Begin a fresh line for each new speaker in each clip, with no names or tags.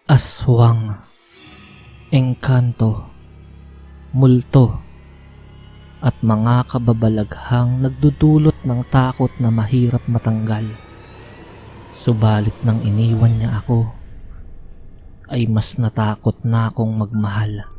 Aswang, engkanto, multo, at mga kababalaghang nagdudulot ng takot na mahirap matanggal. Subalit nang iniwan niya ako, ay mas natakot na akong magmahal.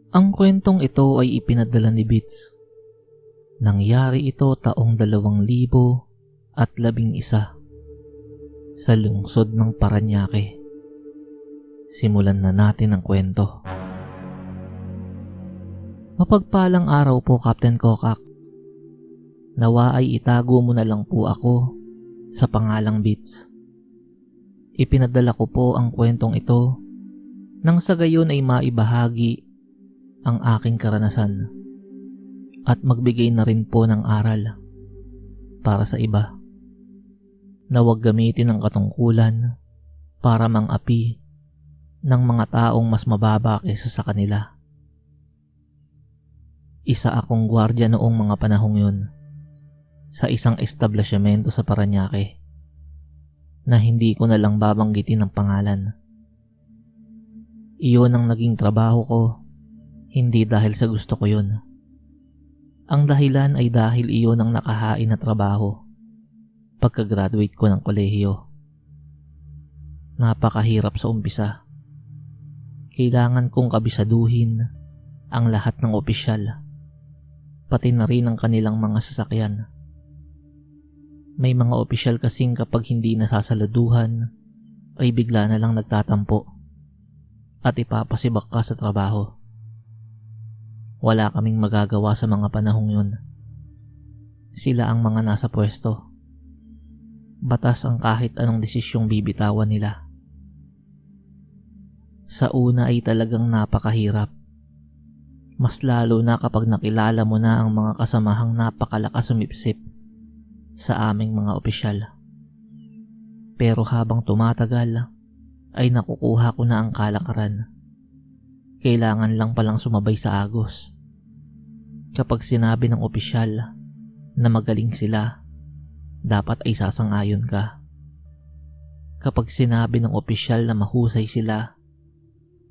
Ang kwentong ito ay ipinadala ni Bits. Nangyari ito taong 2011 sa lungsod ng Parañaque. Simulan na natin ang kwento. Mapagpalang araw po, Captain Kokak. Nawa ay itago mo na lang po ako sa pangalang Bits. Ipinadala ko po ang kwentong ito nang sa gayon ay maibahagi ang aking karanasan at magbigay na rin po ng aral para sa iba na huwag gamitin ang katungkulan para mang-api ng mga taong mas mababa kaysa sa kanila. Isa akong gwardiya noong mga panahong yun sa isang establishmento sa Parañaque na hindi ko na lang babanggitin ang pangalan. Iyon ang naging trabaho ko. Hindi dahil sa gusto ko yun. Ang dahilan ay dahil iyon ang nakahain na trabaho pagka-graduate ko ng kolehiyo. Napakahirap sa umpisa. Kailangan kong kabisaduhin ang lahat ng opisyal, pati na rin ang kanilang mga sasakyan. May mga opisyal kasing kapag hindi nasasaladuhan ay bigla na lang nagtatampo at ipapasibak ka sa trabaho. Wala kaming magagawa sa mga panahong yun. Sila ang mga nasa pwesto. Batas ang kahit anong desisyong bibitawan nila. Sa una ay talagang napakahirap. Mas lalo na kapag nakilala mo na ang mga kasamahang napakalakas sumipsip sa aming mga opisyal. Pero habang tumatagal, ay nakukuha ko na ang kalakaran. Kailangan lang palang sumabay sa agos. Kapag sinabi ng opisyal na magaling sila, dapat ay sasang-ayon ka. Kapag sinabi ng opisyal na mahusay sila,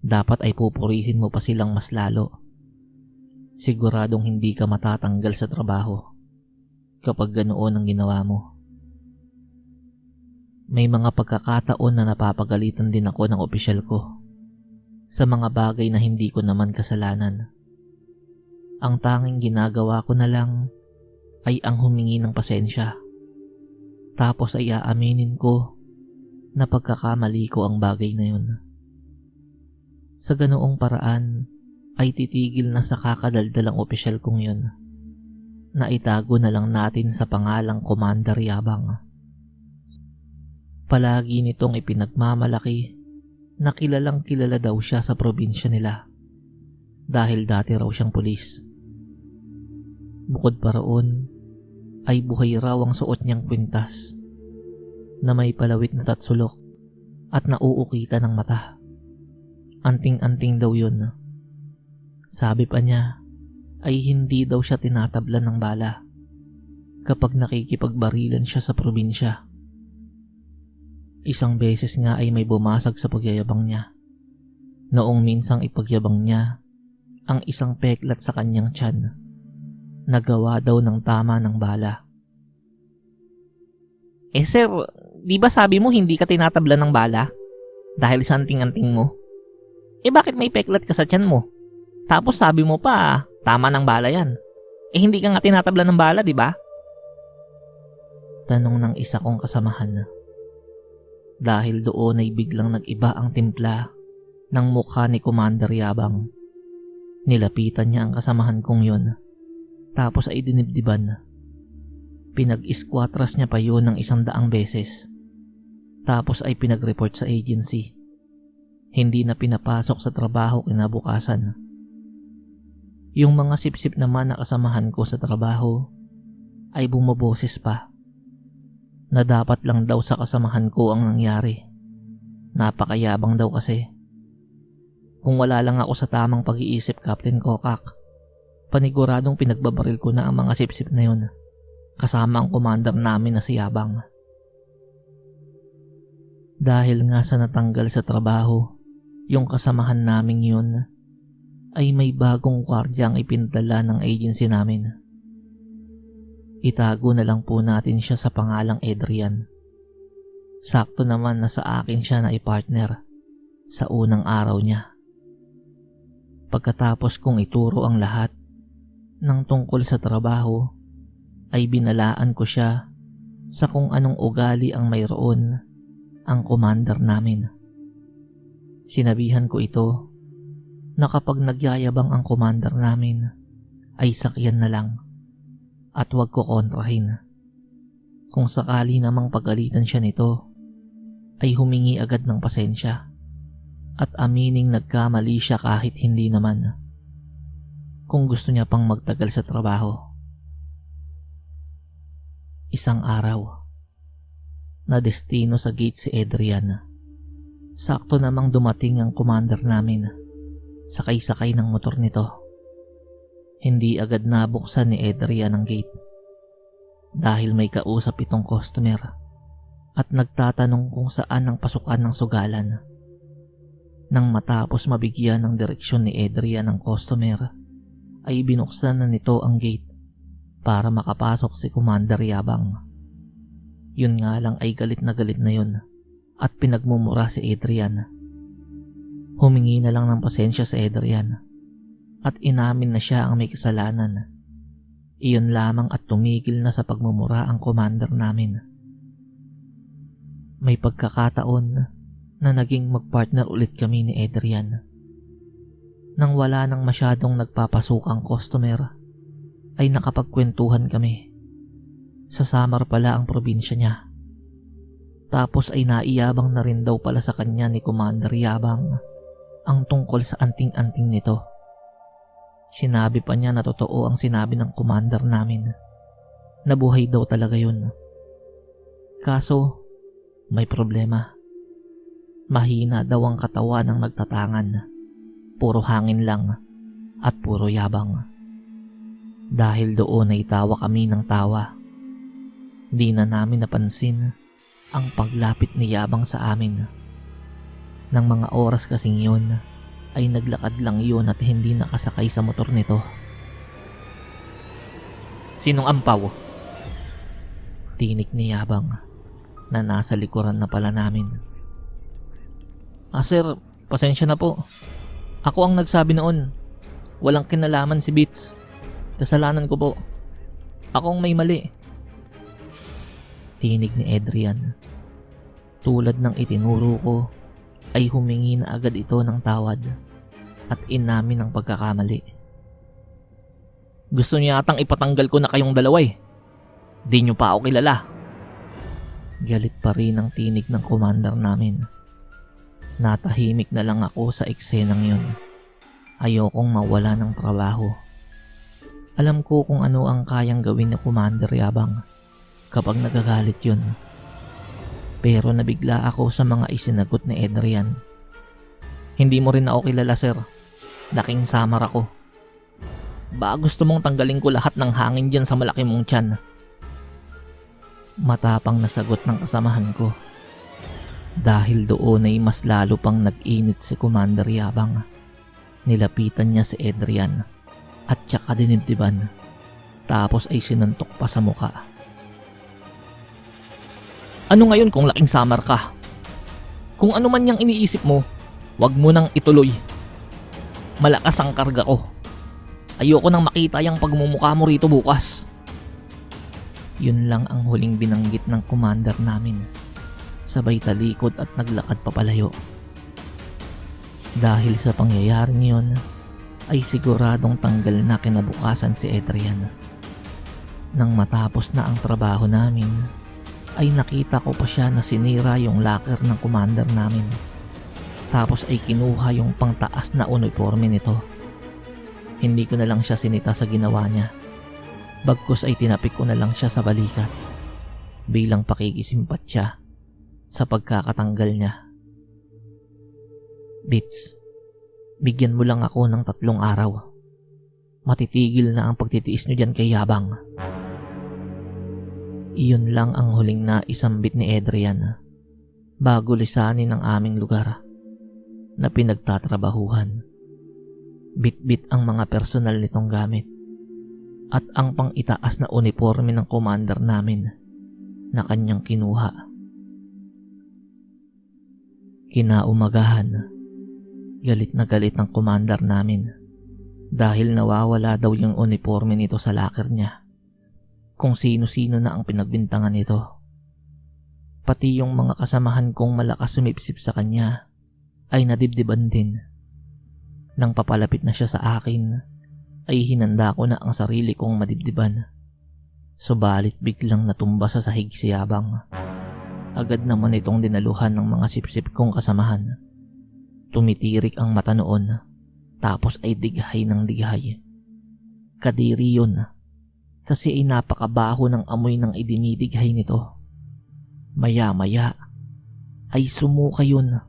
dapat ay pupurihin mo pa silang mas lalo. Siguradong hindi ka matatanggal sa trabaho kapag ganoon ang ginawa mo. May mga pagkakataon na napapagalitan din ako ng opisyal ko sa mga bagay na hindi ko naman kasalanan. Ang tanging ginagawa ko na lang ay ang humingi ng pasensya. Tapos ay aaminin ko na pagkakamali ko ang bagay na yun. Sa ganoong paraan ay titigil na sa kakadaldalang opisyal kong yun na itago na lang natin sa pangalang Commander Yabang. Palagi nitong ipinagmamalaki na kilalang kilala daw siya sa probinsya nila dahil dati raw siyang pulis. Bukod pa roon ay buhay raw ang suot niyang kwintas na may palawit na tatsulok at nauukitan ng mata. Anting-anting daw yun. Sabi pa niya ay hindi daw siya tinatablan ng bala kapag nakikipagbarilan siya sa probinsya. Isang beses nga ay may bumasag sa pagyayabang niya. Noong minsang ipagyabang niya ang isang peklat sa kanyang tiyan. Nagawa daw ng tama ng bala. Sir, di ba sabi mo hindi ka tinatablan ng bala? Dahil sa anting-anting mo? Bakit may peklat ka sa tiyan mo? Tapos sabi mo pa, tama ng bala yan. Hindi ka nga tinatablan ng bala, di ba? Tanong ng isa kong kasamahan. Dahil doon ay biglang nag-iba ang timpla ng mukha ni Commander Yabang. Nilapitan niya ang kasamahan kong yun. Tapos ay dinibdiban. Pinag-iskwatras niya pa yun ng 100 beses. Tapos ay pinag-report sa agency. Hindi na pinapasok sa trabaho kinabukasan. Yung mga sip-sip naman na kasamahan ko sa trabaho ay bumaboses pa na dapat lang daw sa kasamahan ko ang nangyari. Napakayabang daw kasi. Kung wala lang ako sa tamang pag-iisip, Captain Kokak, paniguradong pinagbabaril ko na ang mga sipsip na yun, kasama ang commander namin na si Yabang. Dahil nga sa natanggal sa trabaho, yung kasamahan naming yun ay may bagong gwardya ang ipinadala ng agency namin. Itago na lang po natin siya sa pangalang Adrian. Sakto naman na sa akin siya na i-partner sa unang araw niya. Pagkatapos kong ituro ang lahat ng tungkol sa trabaho, ay binalaan ko siya sa kung anong ugali ang mayroon ang commander namin. Sinabihan ko ito na kapag nagyayabang ang commander namin ay sakyan na lang at huwag ko kontrahin. Kung sakali namang pagalitan siya nito, ay humingi agad ng pasensya at amining nagkamali siya kahit hindi naman, kung gusto niya pang magtagal sa trabaho. Isang araw, na destino sa gate si Adrian. Sakto namang dumating ang commander namin, sakay-sakay ng motor nito. Hindi agad nabuksan ni Adrian ang gate dahil may kausap itong customer at nagtatanong kung saan ang pasukan ng sugalan. Nang matapos mabigyan ng direksyon ni Adrian ang customer, ay binuksan na nito ang gate para makapasok si Commander Yabang. Yun nga lang ay galit na yun at pinagmumura si Adrian. Humingi na lang ng pasensya si Adrian at inamin na siya ang may kasalanan. Iyon lamang at tumigil na sa pagmumura ang commander namin. May pagkakataon na naging magpartner ulit kami ni Adrian. Nang wala nang masyadong nagpapasukang customer, ay nakapagkwentuhan kami. Sa Samar pala ang probinsya niya. Tapos ay naiyabang na rin daw pala sa kanya ni Commander Yabang ang tungkol sa anting-anting nito. Sinabi pa niya na totoo ang sinabi ng commander namin. Nabuhay daw talaga yun. Kaso, may problema. Mahina daw ang katawan ng nagtatangan. Puro hangin lang at puro yabang. Dahil doon ay tawa kami ng tawa. Di na namin napansin ang paglapit ni Yabang sa amin. Nang mga oras kasing yun, ay naglakad lang yun at hindi nakasakay sa motor nito. Sinong ampaw? Tinik ni Yabang na nasa likuran na pala namin. Sir, pasensya na po. Ako ang nagsabi noon. Walang kinalaman si Beats. Kasalanan ko po. Ako ang may mali. Tinig ni Adrian. Tulad ng itinuro ko, ay humingi na agad ito ng tawad at inamin ang pagkakamali. Gusto niya atang ipatanggal ko na kayong dalawa eh. Di niyo pa ako kilala. Galit pa rin ang tinig ng commander namin. Natahimik na lang ako sa eksenang yun. Ayokong mawala ng trabaho. Alam ko kung ano ang kayang gawin ni Commander Yabang kapag nagagalit yun. Pero nabigla ako sa mga isinagot ni Adrian. Hindi mo rin ako kilala, sir. Laking Samar ako. Ba gusto mong tanggalin ko lahat ng hangin dyan sa malaki mong tiyan? Matapang na sagot ng kasamahan ko. Dahil doon ay mas lalo pang nag-init si Commander Yabang. Nilapitan niya si Adrian at tsaka dinibdiban. Tapos ay sinuntok pa sa muka. Ano ngayon kung laking Samar ka? Kung ano man yang iniisip mo, wag mo nang ituloy. Malakas ang karga ko. Ayoko nang makita yung pagmumukha mo rito bukas. Yun lang ang huling binanggit ng commander namin. Sabay talikod at naglakad papalayo. Dahil sa pangyayaring yun, ay siguradong tanggal na kinabukasan si Adrian. Nang matapos na ang trabaho namin, ay nakita ko pa siya na sinira yung locker ng commander namin. Tapos ay kinuha yung pangtaas na uniforme nito. Hindi ko na lang siya sinita sa ginawa niya. Bagkus ay tinapik ko na lang siya sa balikat bilang pakikisimpatya sa pagkakatanggal niya. Bits, Bigyan mo lang ako ng 3 araw. Matitigil na ang pagtitiis nyo dyan kay Yabang. Iyon lang ang huling na isambit ni Adrian bago lisanin ang aming lugar na pinagtatrabahuhan. Bit-bit ang mga personal nitong gamit at ang pang-itaas na uniforme ng commander namin na kanyang kinuha. Kinaumagahan, galit na galit ng commander namin dahil nawawala daw yung uniforme nito sa locker niya. Kung sino-sino na ang pinagbintangan nito. Pati yung mga kasamahan kong malakas sumipsip sa kanya ay nadibdiban din. Nang papalapit na siya sa akin, ay hinanda ko na ang sarili kong madibdiban. Subalit biglang natumba sa sahig si Yabang. Agad naman itong dinaluhan ng mga sipsip kong kasamahan. Tumitirik ang mata noon, tapos ay dighay ng dighay. Kadiri yun, kasi ay napakabaho ng amoy ng idinidighay nito. Maya-maya ay sumuka yun.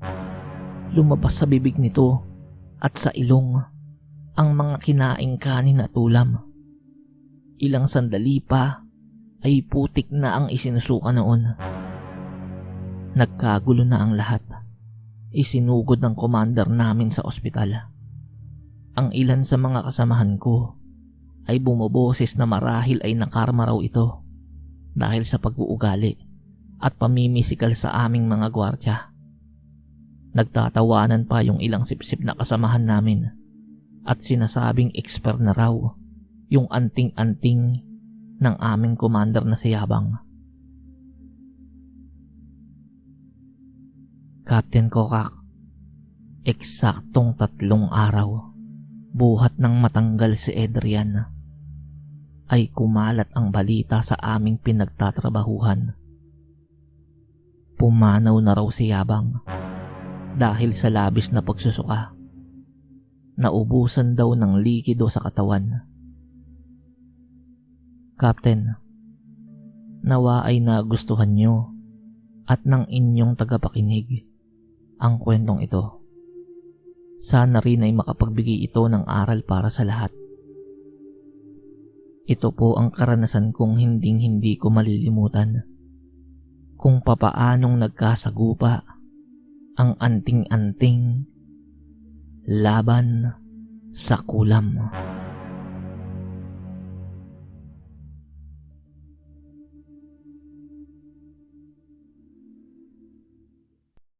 Lumabas sa bibig nito at sa ilong ang mga kinaing kanin at ulam. Ilang sandali pa ay putik na ang isinusuka noon. Nagkagulo na ang lahat. Isinugod ng commander namin sa ospital. Ang ilan sa mga kasamahan ko ay bumoboses na marahil ay nakarma raw ito dahil sa pag-uugali at pamimisikal sa aming mga gwardya. Nagtatawanan pa yung ilang sipsip na kasamahan namin at sinasabing expert na raw yung anting-anting ng aming commander na si Yabang. Captain Kokak, eksaktong 3 araw buhat ng matanggal si Adrian ay kumalat ang balita sa aming pinagtatrabahuhan. Pumanaw na raw si Yabang dahil sa labis na pagsusuka. Naubusan daw ng likido sa katawan. Captain, nawa ay nagustuhan nyo at ng inyong tagapakinig ang kwentong ito. Sana rin ay makapagbigay ito ng aral para sa lahat. Ito po ang karanasan kong hinding-hindi ko malilimutan. Kung papaanong nagkasagupa ang anting-anting laban sa kulam.